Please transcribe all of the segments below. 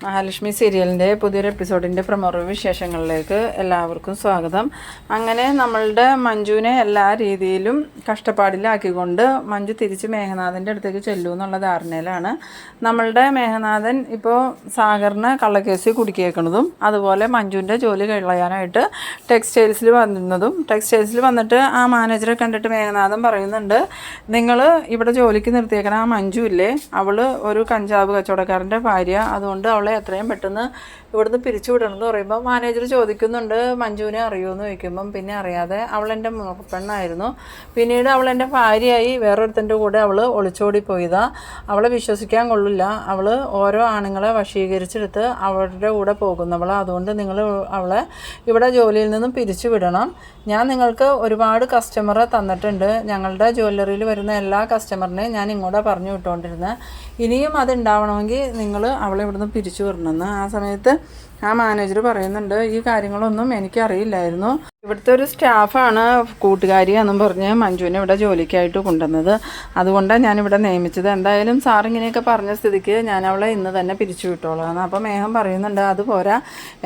മഹാലക്ഷ്മി സീരിയലിൻ്റെ പുതിയൊരു എപ്പിസോഡിൻ്റെ പ്രമോ വിശേഷങ്ങളിലേക്ക് എല്ലാവർക്കും സ്വാഗതം. അങ്ങനെ നമ്മളുടെ മഞ്ജുവിനെ എല്ലാ രീതിയിലും കഷ്ടപ്പാടിലാക്കിക്കൊണ്ട് മഞ്ജു തിരിച്ച് മേഘനാഥൻ്റെ അടുത്തേക്ക് ചെല്ലൂ എന്നുള്ള ധാരണയിലാണ്. നമ്മളുടെ മേഘനാഥൻ ഇപ്പോൾ സാഗറിനെ കള്ളക്കേസ് കുടുക്കിയേക്കുന്നതും അതുപോലെ മഞ്ജുവിൻ്റെ ജോലി കളയാനായിട്ട് ടെക്സ്റ്റൈൽസിൽ വന്നിട്ട് ആ മാനേജറെ കണ്ടിട്ട് മേഘനാഥൻ പറയുന്നുണ്ട്, നിങ്ങൾ ഇവിടെ ജോലിക്ക് നിർത്തിയേക്കണ ആ മഞ്ജു ഇല്ലേ, അവൾ ഒരു കഞ്ചാവ് കച്ചവടക്കാരൻ്റെ ഭാര്യ, അതുകൊണ്ട് അവളെ എത്രയും പെട്ടെന്ന് ഇവിടുന്ന് പിരിച്ചു വിടണമെന്ന് പറയുമ്പോൾ മാനേജർ ചോദിക്കുന്നുണ്ട്, മഞ്ജുവിനെ അറിയുമെന്ന് ചോദിക്കുമ്പം പിന്നെ അറിയാതെ അവളെൻ്റെ മുഖപ്പെണ്ണായിരുന്നു, പിന്നീട് അവളെൻ്റെ ഭാര്യയായി വേറൊരുത്തൻ്റെ കൂടെ അവൾ ഒളിച്ചോടിപ്പോയതാ, അവളെ വിശ്വസിക്കാൻ കൊള്ളില്ല, അവൾ ഓരോ ആണുങ്ങളെ വശീകരിച്ചെടുത്ത് അവരുടെ കൂടെ പോകുന്നവളാണ്, അതുകൊണ്ട് നിങ്ങൾ അവളെ ഇവിടെ ജോലിയിൽ നിന്നും പിരിച്ചു വിടണം. ഞാൻ നിങ്ങൾക്ക് ഒരുപാട് കസ്റ്റമറെ തന്നിട്ടുണ്ട്, ഞങ്ങളുടെ ജ്വല്ലറിയിൽ വരുന്ന എല്ലാ കസ്റ്റമറിനെയും ഞാൻ ഇങ്ങോട്ടാണ് പറഞ്ഞു വിട്ടുകൊണ്ടിരുന്നത്, ഇനിയും അതുണ്ടാവണമെങ്കിൽ നിങ്ങൾ അവളെ ഇവിടുന്ന് പിരിച്ചു വിടണമെന്ന്. ആ സമയത്ത് ആ മാനേജർ പറയുന്നുണ്ട്, ഈ കാര്യങ്ങളൊന്നും എനിക്കറിയില്ലായിരുന്നു, ഇവിടുത്തെ ഒരു സ്റ്റാഫാണ് കൂട്ടുകാരിയാണെന്നും പറഞ്ഞ് മഞ്ജുവിനെ ഇവിടെ ജോലിക്കായിട്ട് കൊണ്ടുവന്നത്, അതുകൊണ്ടാണ് ഞാനിവിടെ നിയമിച്ചത്, എന്തായാലും സാർ ഇങ്ങനെയൊക്കെ പറഞ്ഞ സ്ഥിതിക്ക് ഞാൻ അവളെ ഇന്ന് തന്നെ പിരിച്ചു വിട്ടോളാം. അപ്പോൾ മേഘം പറയുന്നുണ്ട്, അതുപോരാ,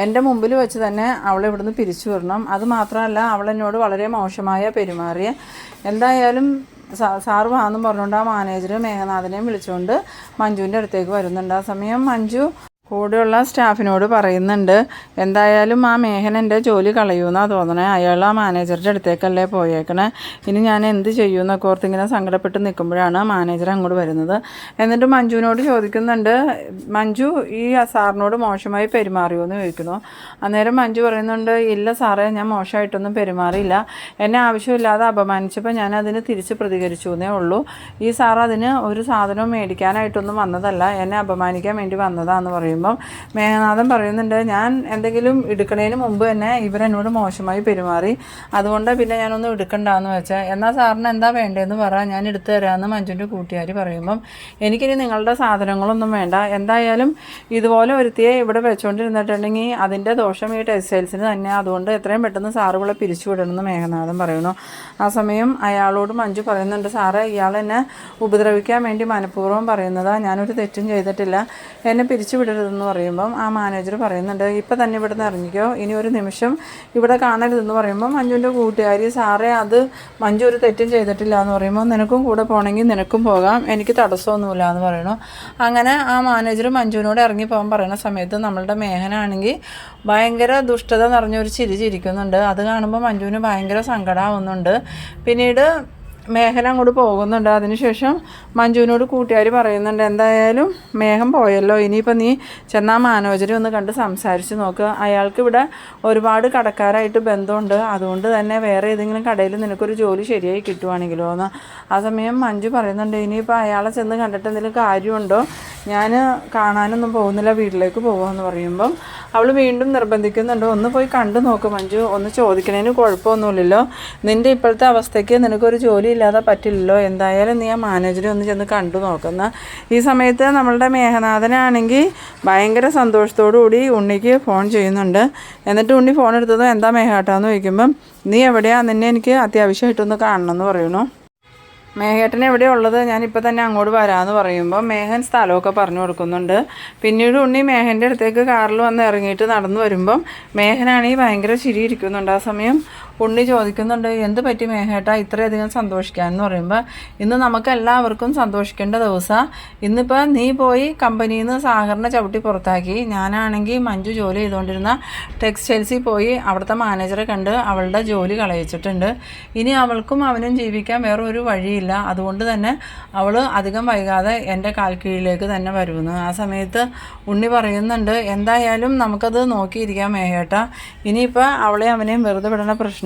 എൻ്റെ മുമ്പിൽ വെച്ച് തന്നെ അവളെ ഇവിടുന്ന് പിരിച്ചു വിടണം, അതുമാത്രമല്ല അവളെന്നോട് വളരെ മോശമായ പെരുമാറിയ, എന്തായാലും സാറ് വാന്നും പറഞ്ഞുകൊണ്ട് ആ മാനേജർ മേഘനാഥനെയും വിളിച്ചുകൊണ്ട് മഞ്ജുവിൻ്റെ അടുത്തേക്ക് വരുന്നുണ്ട്. ആ സമയം മഞ്ജു കൂടെയുള്ള സ്റ്റാഫിനോട് പറയുന്നുണ്ട്, എന്തായാലും ആ മേഘൻ എൻ്റെ ജോലി കളയൂന്നാണ് തോന്നണേ, അയാൾ ആ മാനേജറുടെ അടുത്തേക്കല്ലേ പോയേക്കണേ, ഇനി ഞാൻ എന്ത് ചെയ്യുമെന്നൊക്കെ ഓർത്ത് ഇങ്ങനെ സങ്കടപ്പെട്ട് നിൽക്കുമ്പോഴാണ് മാനേജർ അങ്ങോട്ട് വരുന്നത്. എന്നിട്ട് മഞ്ജുവിനോട് ചോദിക്കുന്നുണ്ട്, മഞ്ജു ഈ സാറിനോട് മോശമായി പെരുമാറിയോ എന്ന് ചോദിക്കുന്നു. അന്നേരം മഞ്ജു പറയുന്നുണ്ട്, ഇല്ല സാറേ, ഞാൻ മോശമായിട്ടൊന്നും പെരുമാറിയില്ല, എന്നെ ആവശ്യമില്ലാതെ അപമാനിച്ചപ്പോൾ ഞാൻ അതിന് തിരിച്ച് പ്രതികരിച്ചു എന്നേ ഉള്ളൂ, ഈ സാർ അതിന് ഒരു സാധനവും മേടിക്കാനായിട്ടൊന്നും വന്നതല്ല, എന്നെ അപമാനിക്കാൻ വേണ്ടി വന്നതാന്ന് പറയും. മേഘനാഥൻ പറയുന്നുണ്ട്, ഞാൻ എന്തെങ്കിലും എടുക്കണതിന് മുമ്പ് തന്നെ ഇവരെന്നോട് മോശമായി പെരുമാറി, അതുകൊണ്ട് പിന്നെ ഞാനൊന്നും എടുക്കണ്ടെന്ന് വെച്ചാൽ, എന്നാൽ സാറിന് എന്താ വേണ്ടതെന്ന് പറ, ഞാൻ എടുത്തു തരാമെന്ന് മഞ്ജുവിൻ്റെ കൂട്ടുകാർ പറയുമ്പം, എനിക്കിനി നിങ്ങളുടെ സാധനങ്ങളൊന്നും വേണ്ട, എന്തായാലും ഇതുപോലെ ഒരുത്തിയെ ഇവിടെ വെച്ചുകൊണ്ടിരുന്നിട്ടുണ്ടെങ്കിൽ അതിൻ്റെ ദോഷം ഈ ടെക്സ്റ്റൈൽസിന് തന്നെ, അതുകൊണ്ട് എത്രയും പെട്ടെന്ന് സാറുകളെ പിരിച്ചു വിടണമെന്ന് മേഘനാഥൻ പറയുന്നു. ആ സമയം അയാളോട് മഞ്ജു പറയുന്നുണ്ട്, സാറേ, ഇയാൾ എന്നെ ഉപദ്രവിക്കാൻ വേണ്ടി മനഃപൂർവ്വം പറയുന്നതാണ്, ഞാനൊരു തെറ്റും ചെയ്തിട്ടില്ല, എന്നെ പിരിച്ചു വിടരുതെന്ന് പറയുമ്പം ആ മാനേജർ പറയുന്നുണ്ട്, ഇപ്പം തന്നെ ഇവിടെ നിന്ന് ഇറങ്ങിക്കോ, ഇനി ഒരു നിമിഷം ഇവിടെ കാണരുതെന്ന് പറയുമ്പം മഞ്ജുവിൻ്റെ കൂട്ടുകാരി, സാറേ, അത് മഞ്ജു ഒരു തെറ്റും ചെയ്തിട്ടില്ല എന്ന് പറയുമ്പോൾ, നിനക്കും കൂടെ പോകണമെങ്കിൽ നിനക്കും പോകാം, എനിക്ക് തടസ്സമൊന്നുമില്ല എന്ന് പറയണു. അങ്ങനെ ആ മാനേജർ മഞ്ജുവിനോട് ഇറങ്ങി പോകാൻ പറയുന്ന സമയത്ത് നമ്മളുടെ മേഘനാണെങ്കിൽ ഭയങ്കര ദുഷ്ടത നിറഞ്ഞൊരു ചിരി ചിരിക്കുന്നുണ്ട്. അത് കാണുമ്പോൾ മഞ്ജുവിന് ഭയങ്കര സങ്കടമാവുന്നുണ്ട്. പിന്നീട് മേഘന അങ്ങോട്ട് പോകുന്നുണ്ട്. അതിനുശേഷം മഞ്ജുവിനോട് കൂട്ടുകാർ പറയുന്നുണ്ട്, എന്തായാലും മേഘം പോയല്ലോ, ഇനിയിപ്പോൾ നീ ചെന്നാൽ മാനോജരെ ഒന്ന് കണ്ട് സംസാരിച്ച് നോക്ക്, അയാൾക്ക് ഇവിടെ ഒരുപാട് കടക്കാരായിട്ട് ബന്ധമുണ്ട്, അതുകൊണ്ട് തന്നെ വേറെ ഏതെങ്കിലും കടയിൽ നിനക്കൊരു ജോലി ശരിയായി കിട്ടുവാണെങ്കിലോ എന്ന്. ആ സമയം മഞ്ജു പറയുന്നുണ്ട്, ഇനിയിപ്പോൾ അയാളെ ചെന്ന് കണ്ടിട്ട് എന്തെങ്കിലും കാര്യമുണ്ടോ, ഞാൻ കാണാനൊന്നും പോകുന്നില്ല, വീട്ടിലേക്ക് പോകുമെന്ന് പറയുമ്പം അവൾ വീണ്ടും നിർബന്ധിക്കുന്നുണ്ട്, ഒന്ന് പോയി കണ്ടു നോക്ക് മഞ്ജു, ഒന്ന് ചോദിക്കണതിന് കുഴപ്പമൊന്നുമില്ലല്ലോ, നിൻ്റെ ഇപ്പോഴത്തെ അവസ്ഥയ്ക്ക് നിനക്കൊരു ജോലി ഇല്ലാതെ പറ്റില്ലല്ലോ, എന്തായാലും നീ ആ മാനേജറെ ഒന്ന് ചെന്ന് കണ്ടു നോക്കുന്ന. ഈ സമയത്ത് നമ്മളുടെ മേഘനാഥനാണെങ്കിൽ ഭയങ്കര സന്തോഷത്തോടു കൂടി ഉണ്ണിക്ക് ഫോൺ ചെയ്യുന്നുണ്ട്. എന്നിട്ട് ഉണ്ണി ഫോൺ എടുത്തതും, എന്താ മേഘാട്ടാന്ന് ചോദിക്കുമ്പം, നീ എവിടെയാണ്, നിന്നെ എനിക്ക് അത്യാവശ്യമായിട്ടൊന്ന് കാണണമെന്ന് പറയുന്നു. മേഘേട്ടൻ എവിടെയുള്ളത്, ഞാനിപ്പോൾ തന്നെ അങ്ങോട്ട് വരാമെന്ന് പറയുമ്പോൾ മേഘൻ സ്ഥലമൊക്കെ പറഞ്ഞു കൊടുക്കുന്നുണ്ട്. പിന്നീട് ഉണ്ണി മേഘൻ്റെ അടുത്തേക്ക് കാറിൽ വന്ന് ഇറങ്ങിയിട്ട് നടന്നു വരുമ്പം മേഘനാണെങ്കിൽ ഭയങ്കര ചിരി ഇരിക്കുന്നുണ്ട്. ആ സമയം ഉണ്ണി ചോദിക്കുന്നുണ്ട്, എന്ത് പറ്റി മേഘേട്ട ഇത്രയധികം സന്തോഷിക്കാമെന്ന് പറയുമ്പോൾ, ഇന്ന് നമുക്ക് എല്ലാവർക്കും സന്തോഷിക്കേണ്ട ദിവസമാണ്, ഇന്നിപ്പോൾ നീ പോയി കമ്പനിയിൽ നിന്ന് സാഗറിനെ ചവിട്ടി പുറത്താക്കി, ഞാനാണെങ്കിൽ മഞ്ജു ജോലി ചെയ്തുകൊണ്ടിരുന്ന ടെക്സ്റ്റൈൽസിൽ പോയി അവിടുത്തെ മാനേജറെ കണ്ട് അവളുടെ ജോലി കളയിച്ചിട്ടുണ്ട്, ഇനി അവൾക്കും അവനും ജീവിക്കാൻ വേറെ ഒരു വഴിയില്ല, അതുകൊണ്ട് തന്നെ അവൾ അധികം വൈകാതെ എൻ്റെ കാൽ കീഴിലേക്ക് തന്നെ വരുമെന്ന്. ആ സമയത്ത് ഉണ്ണി പറയുന്നുണ്ട്, എന്തായാലും നമുക്കത് നോക്കിയിരിക്കാം മേഘേട്ട, ഇനിയിപ്പോൾ അവളെ അവനെയും വെറുതെ വിടുന്ന പ്രശ്നമില്ല,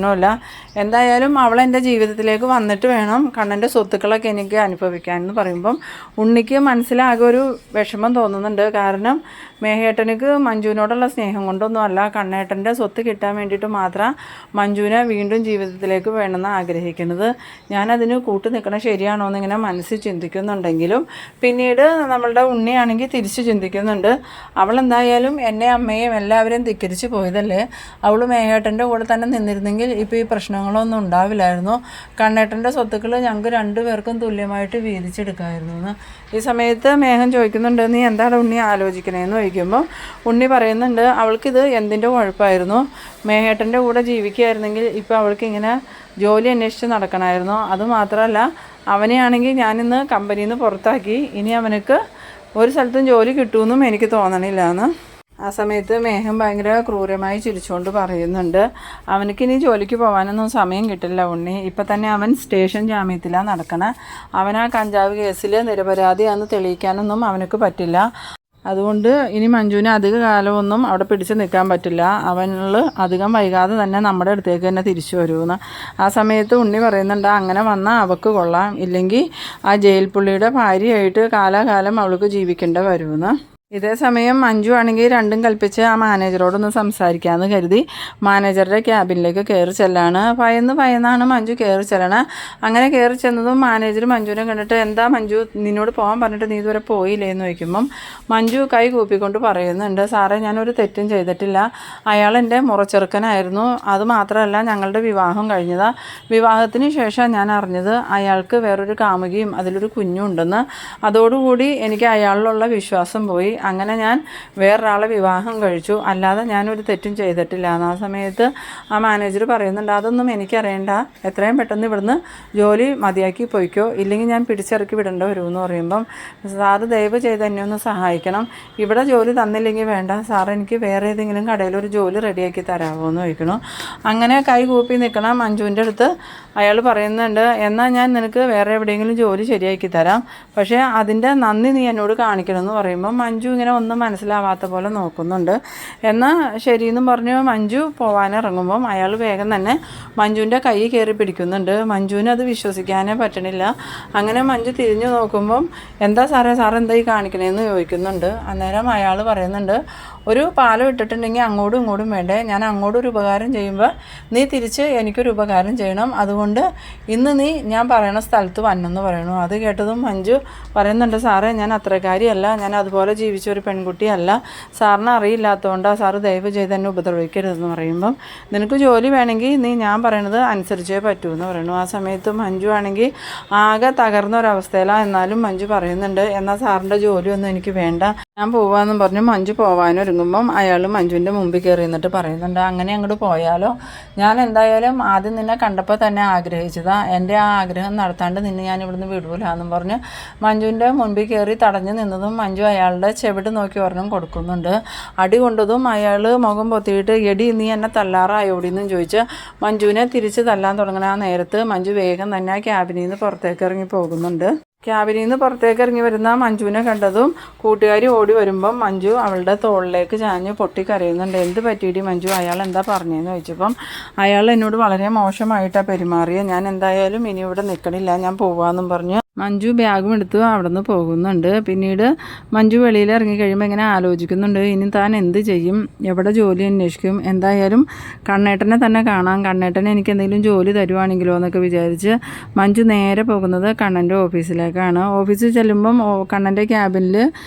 എന്തായാലും അവൾ എൻ്റെ ജീവിതത്തിലേക്ക് വന്നിട്ട് വേണം കണ്ണൻ്റെ സ്വത്തുക്കളൊക്കെ എനിക്ക് അനുഭവിക്കാൻ എന്ന് പറയുമ്പം ഉണ്ണിക്ക് മനസ്സിലാകെ ഒരു വിഷമം തോന്നുന്നുണ്ട്. കാരണം മേഘേട്ടനിക്ക് മഞ്ജുവിനോടുള്ള സ്നേഹം കൊണ്ടൊന്നും അല്ല, കണ്ണേട്ടൻ്റെ സ്വത്ത് കിട്ടാൻ വേണ്ടിയിട്ട് മാത്രം മഞ്ജുവിനെ വീണ്ടും ജീവിതത്തിലേക്ക് വേണമെന്ന് ആഗ്രഹിക്കുന്നത്. ഞാനതിന് കൂട്ടു നിൽക്കണം ശരിയാണോ എന്നിങ്ങനെ മനസ്സിൽ ചിന്തിക്കുന്നുണ്ടെങ്കിലും പിന്നീട് നമ്മളുടെ ഉണ്ണിയാണെങ്കിൽ തിരിച്ച് ചിന്തിക്കുന്നുണ്ട്, അവളെന്തായാലും എന്നെ അമ്മയും എല്ലാവരെയും ധിക്കരിച്ച് പോയതല്ലേ, അവൾ മേഘേട്ടൻ്റെ കൂടെ തന്നെ നിന്നിരുന്നെങ്കിൽ ആയിരുന്നെങ്കിൽ ഇപ്പോൾ ഈ പ്രശ്നങ്ങളൊന്നും ഉണ്ടാവില്ലായിരുന്നു. കണ്ണേട്ടൻ്റെ സ്വത്തുക്കൾ ഞങ്ങൾക്ക് 2 പേർക്കും തുല്യമായിട്ട് വീതിച്ചെടുക്കാമായിരുന്നു എന്ന്. ഈ സമയത്ത് മേഘം ചോദിക്കുന്നുണ്ട്, നീ എന്താണ് ഉണ്ണി ആലോചിക്കണേന്ന് ചോദിക്കുമ്പോൾ ഉണ്ണി പറയുന്നുണ്ട്, അവൾക്കിത് എന്തിൻ്റെ കുഴപ്പമായിരുന്നു, മേഘേട്ടൻ്റെ കൂടെ ജീവിക്കുകയായിരുന്നെങ്കിൽ ഇപ്പോൾ അവൾക്ക് ഇങ്ങനെ ജോലി അന്വേഷിച്ച് നടക്കണമായിരുന്നു. അതുമാത്രമല്ല, അവനെയാണെങ്കിൽ ഞാനിന്ന് കമ്പനിയിൽ നിന്ന് പുറത്താക്കി, ഇനി അവനക്ക് ഒരു സ്ഥലത്തും ജോലി കിട്ടുമെന്നും എനിക്ക് തോന്നണില്ല എന്ന്. ആ സമയത്ത് മേഘം ഭയങ്കര ക്രൂരമായി ചിരിച്ചുകൊണ്ട് പറയുന്നുണ്ട്, അവനക്കിനി ജോലിക്ക് പോകാനൊന്നും സമയം കിട്ടില്ല ഉണ്ണി. ഇപ്പം തന്നെ അവൻ സ്റ്റേഷൻ ജാമ്യത്തിലാണ് നടക്കണേ. അവൻ ആ കഞ്ചാവ് കേസിൽ നിരപരാധിയാണെന്ന് തെളിയിക്കാനൊന്നും അവനക്ക് പറ്റില്ല. അതുകൊണ്ട് ഇനി മഞ്ജുവിന് അധിക കാലമൊന്നും അവിടെ പിടിച്ച് നിൽക്കാൻ പറ്റില്ല. അവനിൽ അധികം വൈകാതെ തന്നെ നമ്മുടെ അടുത്തേക്ക് തന്നെ തിരിച്ചു വരുമെന്ന്. ആ സമയത്ത് ഉണ്ണി പറയുന്നുണ്ട്, അങ്ങനെ വന്നാൽ അവൾക്ക് കൊള്ളാം, ഇല്ലെങ്കിൽ ആ ജയിൽ പുള്ളിയുടെ ഭാര്യയായിട്ട് കാലാകാലം അവൾക്ക് ജീവിക്കേണ്ടി വരുമെന്ന്. ഇതേ സമയം മഞ്ജു ആണെങ്കിൽ രണ്ടും കൽപ്പിച്ച് ആ മാനേജറോടൊന്ന് സംസാരിക്കാമെന്ന് കരുതി മാനേജറുടെ ക്യാബിനിലേക്ക് കയറി ചെല്ലാണ്. ഭയന്നാണ് മഞ്ജു കയറി ചെല്ലണേ. അങ്ങനെ കയറി ചെന്നതും മാനേജർ മഞ്ജുവിനെ കണ്ടിട്ട്, എന്താ മഞ്ജു, നിന്നോട് പോകാൻ പറഞ്ഞിട്ട് നീ ഇതുവരെ പോയില്ലേന്ന് ചോദിക്കുമ്പം മഞ്ജു കൈ കൂപ്പിക്കൊണ്ട് പറയുന്നുണ്ട്, സാറേ ഞാനൊരു തെറ്റും ചെയ്തിട്ടില്ല. അയാൾ എൻ്റെ മുറച്ചെറുക്കനായിരുന്നു. അതുമാത്രമല്ല, ഞങ്ങളുടെ വിവാഹം കഴിഞ്ഞതാണ്. വിവാഹത്തിന് ശേഷം ഞാൻ അറിഞ്ഞത് അയാൾക്ക് വേറൊരു കാമുകിയും അതിലൊരു കുഞ്ഞും ഉണ്ടെന്ന്. അതോടുകൂടി എനിക്ക് അയാളിലുള്ള വിശ്വാസം പോയി. അങ്ങനെ ഞാൻ വേറൊരാളെ വിവാഹം കഴിച്ചു, അല്ലാതെ ഞാനൊരു തെറ്റും ചെയ്തിട്ടില്ല. ആ സമയത്ത് ആ മാനേജർ പറയുന്നുണ്ട്, അതൊന്നും എനിക്കറിയണ്ട, എത്രയും പെട്ടെന്ന് ഇവിടുന്ന് ജോലി മതിയാക്കി പോയിക്കോ, ഇല്ലെങ്കിൽ ഞാൻ പിടിച്ചിറക്കി വിടേണ്ടി വരുമെന്ന് പറയുമ്പം, സാറ് ദയവ് ചെയ്ത് എന്നെ ഒന്ന് സഹായിക്കണം, ഇവിടെ ജോലി തന്നില്ലെങ്കിൽ വേണ്ട സാർ, എനിക്ക് വേറെ ഏതെങ്കിലും കടയിലൊരു ജോലി റെഡിയാക്കി തരാമോ എന്ന് ചോദിക്കണു. അങ്ങനെ കൈ കൂപ്പി നിൽക്കണം മഞ്ജുവിൻ്റെ അടുത്ത് അയാൾ പറയുന്നുണ്ട്, എന്നാൽ ഞാൻ നിനക്ക് വേറെ എവിടെയെങ്കിലും ജോലി ശരിയാക്കി തരാം, പക്ഷേ അതിൻ്റെ നന്ദി നീ എന്നോട് കാണിക്കണമെന്ന് പറയുമ്പോൾ മഞ്ജു ഇങ്ങനെ ഒന്നും മനസ്സിലാവാത്ത പോലെ നോക്കുന്നുണ്ട്. എന്നാൽ ശരിയെന്നും പറഞ്ഞ് മഞ്ജു പോകാനിറങ്ങുമ്പം അയാൾ വേഗം തന്നെ മഞ്ജുവിൻ്റെ കൈ കയറി പിടിക്കുന്നുണ്ട്. മഞ്ജുവിന് അത് വിശ്വസിക്കാനേ പറ്റണില്ല. അങ്ങനെ മഞ്ജു തിരിഞ്ഞു നോക്കുമ്പം, എന്താ സാറേ എന്താ ഈ കാണിക്കണേന്ന് ചോദിക്കുന്നുണ്ട്. അന്നേരം അയാൾ പറയുന്നുണ്ട്, ഒരു പാലം ഇട്ടിട്ടുണ്ടെങ്കിൽ അങ്ങോട്ടും ഇങ്ങോട്ടും വേണ്ടേ, ഞാൻ അങ്ങോട്ടൊരു ഉപകാരം ചെയ്യുമ്പോൾ നീ തിരിച്ച് എനിക്കൊരു ഉപകാരം ചെയ്യണം, അതുകൊണ്ട് ഇന്ന് നീ ഞാൻ പറയണ സ്ഥലത്ത് വന്നെന്ന് പറയണു. അത് കേട്ടതും മഞ്ജു പറയുന്നുണ്ട്, സാറേ ഞാൻ അത്രക്കാരിയല്ല, ഞാൻ അതുപോലെ ജീവിച്ച ഒരു പെൺകുട്ടിയല്ല, സാറിന് അറിയില്ലാത്തതുകൊണ്ടാണ്, സാറ് ദയവ് ചെയ്ത് എന്നെ ഉപദ്രവിക്കരുതെന്ന് പറയുമ്പം, നിനക്ക് ജോലി വേണമെങ്കിൽ നീ ഞാൻ പറയണത് അനുസരിച്ചേ പറ്റൂ എന്ന് പറയണു. ആ സമയത്ത് മഞ്ജു ആണെങ്കിൽ ആകെ തകർന്ന ഒരവസ്ഥയിലാണ്. എന്നാലും മഞ്ജു പറയുന്നുണ്ട്, എന്നാൽ സാറിൻ്റെ ജോലിയൊന്നും എനിക്ക് വേണ്ട, ഞാൻ പോവാമെന്നും പറഞ്ഞ് മഞ്ജു പോകാനൊരുങ്ങുമ്പം അയാൾ മഞ്ജുവിൻ്റെ മുമ്പിൽ കയറി നിന്നിട്ട് പറയുന്നുണ്ട്, അങ്ങനെ അങ്ങോട്ട് പോയാലോ, ഞാൻ എന്തായാലും ആദ്യം നിന്നെ കണ്ടപ്പോൾ തന്നെ ആഗ്രഹിച്ചതാണ്, എൻ്റെ ആ ആഗ്രഹം നടത്താണ്ട് നിന്നെ ഞാൻ ഇവിടുന്ന് വിടൂല എന്നും പറഞ്ഞ് മഞ്ജുവിൻ്റെ മുൻപിൽ കയറി തടഞ്ഞു നിന്നതും മഞ്ജു അയാളുടെ ചെവിട് നോക്കി ഒരെണ്ണം കൊടുക്കുന്നുണ്ട്. അടി കൊണ്ടതും അയാൾ മുഖം പൊത്തിയിട്ട്, എടി നീ എന്നെ തല്ലാറായോടിയെന്നും ചോദിച്ച് മഞ്ജുവിനെ തിരിച്ച് തല്ലാൻ തുടങ്ങുന്ന ആ നേരത്ത് മഞ്ജു വേഗം തന്നെ ആ ക്യാബിനിൽ നിന്ന് പുറത്തേക്ക് ഇറങ്ങി പോകുന്നുണ്ട്. ക്യാബിനിൽ നിന്ന് പുറത്തേക്ക് ഇറങ്ങി വരുന്ന മഞ്ജുവിനെ കണ്ടതും കൂട്ടുകാരി ഓടി വരുമ്പം മഞ്ജു അവളുടെ തോളിലേക്ക് ചാഞ്ഞ് പൊട്ടിക്കരയുന്നുണ്ട്. എന്ത് പറ്റിയിടി മഞ്ജു, അയാൾ എന്താ പറഞ്ഞതെന്ന് ചോദിച്ചപ്പം അയാൾ എന്നോട് വളരെ മോശമായിട്ടാണ് പെരുമാറിയത്, ഞാൻ എന്തായാലും ഇനി ഇവിടെ നിൽക്കണില്ല, ഞാൻ പോവാമെന്നും പറഞ്ഞു മഞ്ജു ബാഗും എടുത്ത് അവിടെ നിന്ന് പോകുന്നുണ്ട്. പിന്നീട് മഞ്ജു വെളിയിൽ ഇറങ്ങിക്കഴിയുമ്പോൾ ഇങ്ങനെ ആലോചിക്കുന്നുണ്ട്, ഇനി താൻ എന്ത് ചെയ്യും, എവിടെ ജോലി അന്വേഷിക്കും, എന്തായാലും കണ്ണേട്ടനെ തന്നെ കാണാം, കണ്ണേട്ടനെ എനിക്ക് എന്തെങ്കിലും ജോലി തരുവാണെങ്കിലോ എന്നൊക്കെ വിചാരിച്ച് മഞ്ജു നേരെ പോകുന്നത് കണ്ണൻ്റെ ഓഫീസിലേക്കാണ്. ഓഫീസിൽ ചെല്ലുമ്പം കണ്ണൻ്റെ ക്യാബിനിൽ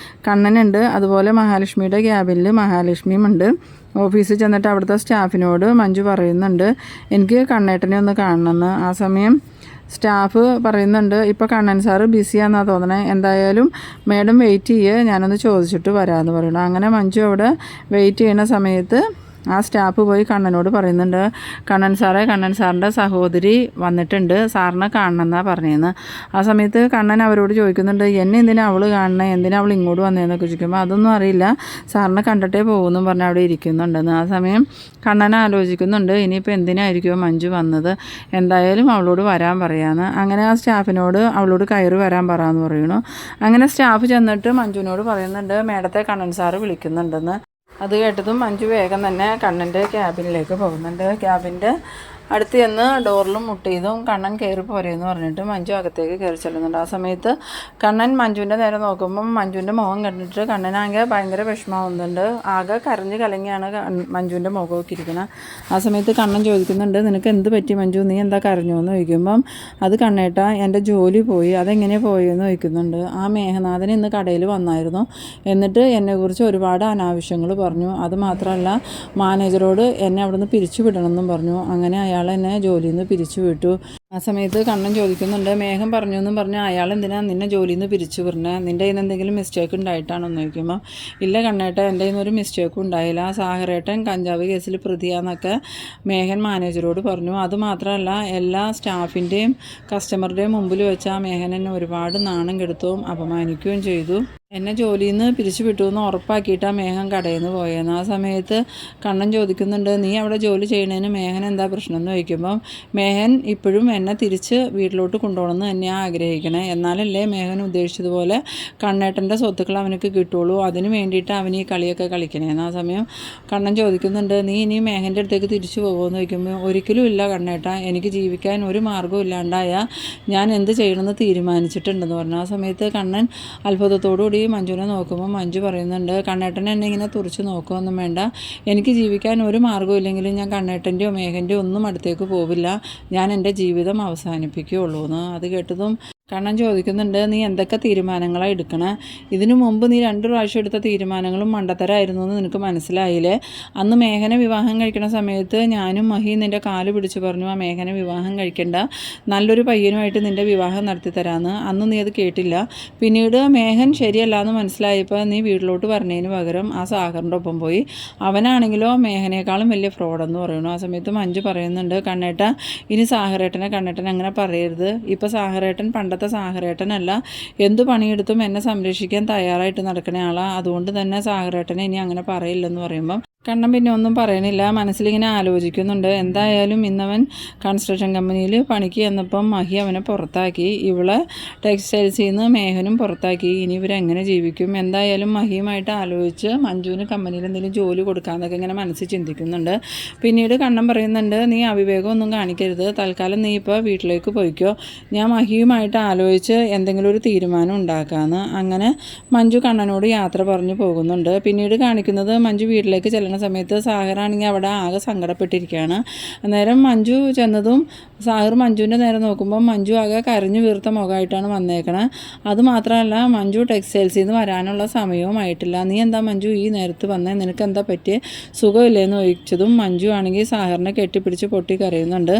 കണ്ണനുണ്ട്, അതുപോലെ മഹാലക്ഷ്മിയുടെ ക്യാബിനിൽ മഹാലക്ഷ്മിയും ഉണ്ട്. ഓഫീസിൽ ചെന്നിട്ട് അവിടുത്തെ സ്റ്റാഫിനോട് മഞ്ജു പറയുന്നുണ്ട്, എനിക്ക് കണ്ണേട്ടനെ ഒന്ന് കാണണമെന്ന്. ആ സമയം സ്റ്റാഫ് പറയുന്നുണ്ട്, ഇപ്പോൾ കണ്ണൻ സാറ് ബിസിയാണെന്നാണ് തോന്നണേ, എന്തായാലും മേഡം വെയിറ്റ് ചെയ്യുക, ഞാനൊന്ന് ചോദിച്ചിട്ട് വരാമെന്ന് പറയണം. അങ്ങനെ മഞ്ജു അവിടെ വെയിറ്റ് ചെയ്യുന്ന സമയത്ത് ആ സ്റ്റാഫ് പോയി കണ്ണനോട് പറയുന്നുണ്ട്, കണ്ണൻ സാറിൻ്റെ സഹോദരി വന്നിട്ടുണ്ട്, സാറിനെ കാണണമെന്നാണ് പറഞ്ഞതെന്ന്. ആ സമയത്ത് കണ്ണൻ അവരോട് ചോദിക്കുന്നുണ്ട്, എന്നെ എന്തിനാണ് അവൾ കാണണേ, എന്തിനാണ് അവൾ ഇങ്ങോട്ട് വന്നതെന്നൊക്കെ ചോദിക്കുമ്പോൾ അതൊന്നും അറിയില്ല, സാറിനെ കണ്ടിട്ടേ പോകുമെന്നും പറഞ്ഞ് അവിടെ ഇരിക്കുന്നുണ്ടെന്ന്. ആ സമയം കണ്ണൻ ആലോചിക്കുന്നുണ്ട്, ഇനിയിപ്പോൾ എന്തിനായിരിക്കുമോ മഞ്ജു വന്നത്, എന്തായാലും അവളോട് വരാൻ പറയാമെന്ന്. അങ്ങനെ ആ സ്റ്റാഫിനോട് അവളോട് കയറി വരാൻ പറയാമെന്ന് പറയുന്നു. അങ്ങനെ സ്റ്റാഫ് ചെന്നിട്ട് മഞ്ജുവിനോട് പറയുന്നുണ്ട്, മേഡത്തെ കണ്ണൻ സാറ് വിളിക്കുന്നുണ്ടെന്ന്. അത് കേട്ടതും മഞ്ജു വേഗം തന്നെ കണ്ണൻ്റെ ക്യാബിനിലേക്ക് പോകുന്നുണ്ട്. ക്യാബിൻ്റെ അടുത്ത് ചെന്ന് ഡോറിലും മുട്ടിയതും കണ്ണൻ കയറി പോരെയെന്ന് പറഞ്ഞിട്ട് മഞ്ജു അകത്തേക്ക് കയറി ചെല്ലുന്നുണ്ട്. ആ സമയത്ത് കണ്ണൻ മഞ്ജുവിൻ്റെ നേരെ നോക്കുമ്പം മഞ്ജുവിൻ്റെ മുഖം കണ്ടിട്ട് കണ്ണനാകെ ഭയങ്കര വിഷമാവുന്നുണ്ട്. ആകെ കരഞ്ഞ് കലങ്ങിയാണ് മഞ്ജുവിൻ്റെ മുഖമൊക്കെ ഇരിക്കുന്നത്. ആ സമയത്ത് കണ്ണൻ ചോദിക്കുന്നുണ്ട്, നിനക്ക് എന്ത് പറ്റി മഞ്ജു, നീ എന്താ കരഞ്ഞു എന്ന് ചോദിക്കുമ്പം, അത് കണ്ണേട്ടാ എൻ്റെ ജോലി പോയി, അതെങ്ങനെ പോയെന്ന് ചോദിക്കുന്നുണ്ട്. ആ മേഘനാഥൻ ഇന്ന് കടയിൽ വന്നായിരുന്നു, എന്നിട്ട് എന്നെക്കുറിച്ച് ഒരുപാട് അനാവശ്യങ്ങൾ പറഞ്ഞു, അതുമാത്രമല്ല മാനേജറോട് എന്നെ അവിടെ നിന്ന് പിരിച്ചു വിടണമെന്നും പറഞ്ഞു. അങ്ങനെ അയാൾ എന്നെ ജോലിയിൽ നിന്ന് പിരിച്ചു വിട്ടു. ആ സമയത്ത് കണ്ണൻ ചോദിക്കുന്നുണ്ട്, മേഘം പറഞ്ഞു എന്നും പറഞ്ഞ് അയാൾ എന്തിനാ നിന്നെ ജോലിയിൽ നിന്ന് പിരിച്ചു വിടണേ, നിൻ്റെ കയ്യിൽ നിന്ന് എന്തെങ്കിലും മിസ്റ്റേക്ക് ഉണ്ടായിട്ടാണോ എന്ന് ചോദിക്കുമ്പോൾ, ഇല്ല കണ്ണേട്ട, എൻ്റെ കയ്യിൽ നിന്നൊരു മിസ്റ്റേക്കും ഉണ്ടായില്ല, സാഗറേട്ടൻ കഞ്ചാവ് കേസിൽ പ്രതിയാന്നൊക്കെ മേഘൻ മാനേജരോട് പറഞ്ഞു. അതുമാത്രമല്ല എല്ലാ സ്റ്റാഫിൻ്റെയും കസ്റ്റമറുടെയും മുമ്പിൽ വെച്ച് ആ മേഘൻ എന്നെ ഒരുപാട് നാണം കെടുത്തുകയും അപമാനിക്കുകയും ചെയ്തു. എന്നെ ജോലിയിൽ നിന്ന് പിരിച്ചു വിട്ടു എന്ന് ഉറപ്പാക്കിയിട്ടാണ് മേഘൻ കടയിൽ നിന്ന് പോയെന്ന്. ആ സമയത്ത് കണ്ണൻ ചോദിക്കുന്നുണ്ട്, നീ അവിടെ ജോലി ചെയ്യണതിന് മേഘൻ എന്താ പ്രശ്നം എന്ന് ചോദിക്കുമ്പം, മേഘൻ ഇപ്പോഴും എന്നെ തിരിച്ച് വീട്ടിലോട്ട് കൊണ്ടുപോകണമെന്ന് തന്നെയാണ് ആഗ്രഹിക്കണേ, എന്നാലല്ലേ മേഘൻ ഉദ്ദേശിച്ചതുപോലെ കണ്ണേട്ടൻ്റെ സ്വത്തുക്കൾ അവനക്ക് കിട്ടുള്ളൂ, അതിന് വേണ്ടിയിട്ട് അവൻ ഈ കളിയൊക്കെ കളിക്കണേന്ന്. ആ സമയം കണ്ണൻ ചോദിക്കുന്നുണ്ട്, നീ ഇനി മേഘൻ്റെ അടുത്തേക്ക് തിരിച്ചു പോകുമെന്ന് ചോദിക്കുമ്പോൾ, ഒരിക്കലും ഇല്ല കണ്ണേട്ട, എനിക്ക് ജീവിക്കാൻ ഒരു മാർഗ്ഗവും ഇല്ലാണ്ടായാൽ ഞാൻ എന്ത് ചെയ്യണമെന്ന് തീരുമാനിച്ചിട്ടുണ്ടെന്ന് പറഞ്ഞു. ആ സമയത്ത് കണ്ണൻ അത്ഭുതത്തോടുകൂടി മഞ്ജുവിനെ നോക്കുമ്പോൾ മഞ്ജു പറയുന്നുണ്ട്, കണ്ണേട്ടൻ എന്നെ ഇങ്ങനെ തുറച്ച് നോക്കുകയൊന്നും വേണ്ട, എനിക്ക് ജീവിക്കാൻ ഒരു മാർഗ്ഗവും ഇല്ലെങ്കിലും ഞാൻ കണ്ണേട്ടൻ്റെയോ മേഘൻ്റെയോ ഒന്നും അടുത്തേക്ക് പോവില്ല, ഞാൻ എൻ്റെ ജീവിതം അവസാനിപ്പിക്കുകയുള്ളൂ എന്ന്. അത് കേട്ടതും കണ്ണൻ ചോദിക്കുന്നുണ്ട്, നീ എന്തൊക്കെ തീരുമാനങ്ങളാണ് എടുക്കണേ, ഇതിനു മുമ്പ് നീ 2 പ്രാവശ്യം എടുത്ത തീരുമാനങ്ങളും മണ്ടത്തരായിരുന്നു എന്ന് നിനക്ക് മനസ്സിലായില്ലേ, അന്ന് മേഘനെ വിവാഹം കഴിക്കുന്ന സമയത്ത് ഞാനും മഹി നിൻ്റെ കാല് പിടിച്ച് പറഞ്ഞു ആ മേഘനെ വിവാഹം കഴിക്കണ്ട, നല്ലൊരു പയ്യനുമായിട്ട് നിൻ്റെ വിവാഹം നടത്തി തരാമെന്ന്. അന്ന് നീ അത് കേട്ടില്ല, പിന്നീട് മേഘൻ ശരിയല്ല എന്ന് മനസ്സിലായപ്പോൾ നീ വീട്ടിലോട്ട് പറഞ്ഞതിന് പകരം ആ സാഗറിൻ്റെ ഒപ്പം പോയി, അവനാണെങ്കിലോ മേഘനേക്കാളും വലിയ ഫ്രോഡെന്ന് പറയുന്നു. ആ സമയത്ത് മഞ്ജു പറയുന്നുണ്ട്, കണ്ണേട്ട ഇനി സാഗറേട്ടനെ കണ്ണേട്ടൻ അങ്ങനെ പറയരുത്, ഇപ്പോൾ സാഗറേട്ടൻ പണ്ടത്തെ സാഗറേട്ടനല്ല, എന്തു പണിയെടുത്തും എന്നെ സംരക്ഷിക്കാൻ തയ്യാറായിട്ട് നടക്കുന്ന ആളാണ്, അതുകൊണ്ട് തന്നെ സാഗറേട്ടനെ ഇനി അങ്ങനെ പറയില്ലെന്ന് പറയുമ്പം കണ്ണൻ പിന്നെ ഒന്നും പറയണില്ല, മനസ്സിലിങ്ങനെ ആലോചിക്കുന്നുണ്ട്. എന്തായാലും ഇന്നവൻ കൺസ്ട്രക്ഷൻ കമ്പനിയിൽ പണിക്ക് ചെന്നപ്പം മഹി അവനെ പുറത്താക്കി, ഇവളെ ടെക്സ്റ്റൈൽസിൽ നിന്ന് മേഘനും പുറത്താക്കി, ഇനി ഇവരെങ്ങനെ ജീവിക്കും. എന്തായാലും മഹിയുമായിട്ട് ആലോചിച്ച് മഞ്ജുവിന് കമ്പനിയിൽ എന്തെങ്കിലും ജോലി കൊടുക്കാമെന്നൊക്കെ ഇങ്ങനെ മനസ്സിൽ ചിന്തിക്കുന്നുണ്ട്. പിന്നീട് കണ്ണൻ പറയുന്നുണ്ട്, നീ അവിവേകമൊന്നും കാണിക്കരുത്, തൽക്കാലം നീ ഇപ്പോൾ വീട്ടിലേക്ക് പോയിക്കോ, ഞാൻ മഹിയുമായിട്ട് ആലോചിച്ച് എന്തെങ്കിലും ഒരു തീരുമാനം ഉണ്ടാക്കാമെന്ന്. അങ്ങനെ മഞ്ജു കണ്ണനോട് യാത്ര പറഞ്ഞു പോകുന്നുണ്ട്. പിന്നീട് കാണിക്കുന്നത് മഞ്ജു വീട്ടിലേക്ക് സമയത്ത് സാഗറാണെങ്കിൽ അവിടെ ആകെ സങ്കടപ്പെട്ടിരിക്കുകയാണ്. അന്നേരം മഞ്ജു ചെന്നതും സാഗർ മഞ്ജുവിൻ്റെ നേരെ നോക്കുമ്പോൾ മഞ്ജു ആകെ കരഞ്ഞു വീർത്ത മുഖമായിട്ടാണ് വന്നേക്കണത്. അതുമാത്രമല്ല മഞ്ജു ടെക്സ്റ്റൈൽസിൽ നിന്ന് വരാനുള്ള സമയവും ആയിട്ടില്ല, നീ എന്താ മഞ്ജു ഈ നേരത്ത് വന്നേ, നിനക്ക് എന്താ പറ്റിയ സുഖമില്ലേന്ന് ചോദിച്ചതും മഞ്ജു ആണെങ്കിൽ സാഗറിനെ കെട്ടിപ്പിടിച്ച് പൊട്ടി കരയുന്നുണ്ട്.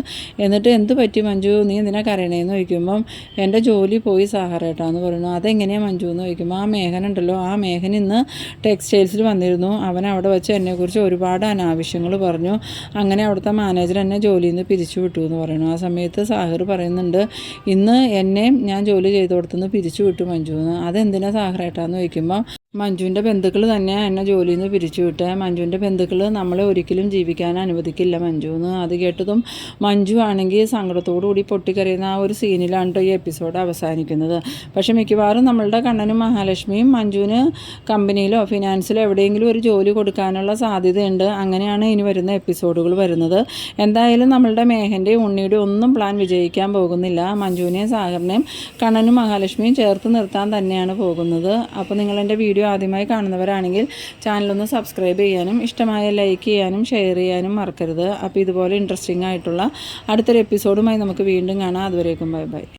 എന്നിട്ട് എന്ത് പറ്റി മഞ്ജു, നീ എന്തിനാ കരയണേന്ന് ചോദിക്കുമ്പം, എൻ്റെ ജോലി പോയി സാഗറേട്ടാന്ന് പറയുന്നു. അതെങ്ങനെയാണ് മഞ്ജു എന്ന് ചോദിക്കുമ്പോൾ, ആ മേഘനുണ്ടല്ലോ, ആ മേഘൻ ഇന്ന് ടെക്സ്റ്റൈൽസിൽ വന്നിരുന്നു, അവൻ അവിടെ വെച്ച് എന്നെ കുറിച്ച് ഒരുപാട് അനാവശ്യങ്ങൾ പറഞ്ഞു, അങ്ങനെ അവിടുത്തെ മാനേജർ എന്നെ ജോലിയിൽ നിന്ന് പിരിച്ചു വിട്ടു എന്ന് പറയുന്നു. ആ സമയത്ത് സാഗർ പറയുന്നുണ്ട്, ഇന്ന് എന്നെയും ഞാൻ ജോലി ചെയ്ത് കൊടുത്തുനിന്ന് പിരിച്ചു വിട്ടു മഞ്ജു എന്ന്. അതെന്തിനാ സാഗറേട്ടാന്ന് ചോദിക്കുമ്പോൾ, മഞ്ജുവിൻ്റെ ബന്ധുക്കൾ തന്നെ എന്നെ ജോലിയിൽ നിന്ന് പിരിച്ചു വിട്ടേ, മഞ്ജുവിൻ്റെ ബന്ധുക്കൾ നമ്മളെ ഒരിക്കലും ജീവിക്കാൻ അനുവദിക്കില്ല മഞ്ജു എന്ന്. അത് കേട്ടതും മഞ്ജു ആണെങ്കിൽ സങ്കടത്തോടു കൂടി പൊട്ടിക്കറിയുന്ന ആ ഒരു സീനിലാണ് ഈ എപ്പിസോഡ് അവസാനിക്കുന്നത്. പക്ഷേ മിക്കവാറും നമ്മളുടെ കണ്ണനും മഹാലക്ഷ്മിയും മഞ്ജുവിന് കമ്പനിയിലോ ഫിനാൻസിലോ എവിടെയെങ്കിലും ഒരു ജോലി കൊടുക്കാനുള്ള സാധ്യതയുണ്ട്. അങ്ങനെയാണ് ഇനി വരുന്ന എപ്പിസോഡുകൾ വരുന്നത്. എന്തായാലും നമ്മളുടെ മേഘൻ്റെയും ഉണ്ണിയുടെയും ഒന്നും പ്ലാൻ വിജയിക്കാൻ പോകുന്നില്ല, മഞ്ജുവിനെയും സാഗറിനെയും കണ്ണനും മഹാലക്ഷ്മിയും ചേർത്ത് നിർത്താൻ തന്നെയാണ് പോകുന്നത്. അപ്പോൾ നിങ്ങളെൻ്റെ വീഡിയോ ആദ്യമായി കാണുന്നവരാണെങ്കിൽ ചാനലൊന്ന് സബ്സ്ക്രൈബ് ചെയ്യാനും ഇഷ്ടമായ ലൈക്ക് ചെയ്യാനും ഷെയർ ചെയ്യാനും മറക്കരുത്. അപ്പോൾ ഇതുപോലെ ഇൻട്രസ്റ്റിംഗ് ആയിട്ടുള്ള അടുത്തൊരു എപ്പിസോഡുമായി നമുക്ക് വീണ്ടും കാണാം. അതുവരേക്കും ബൈ ബൈ.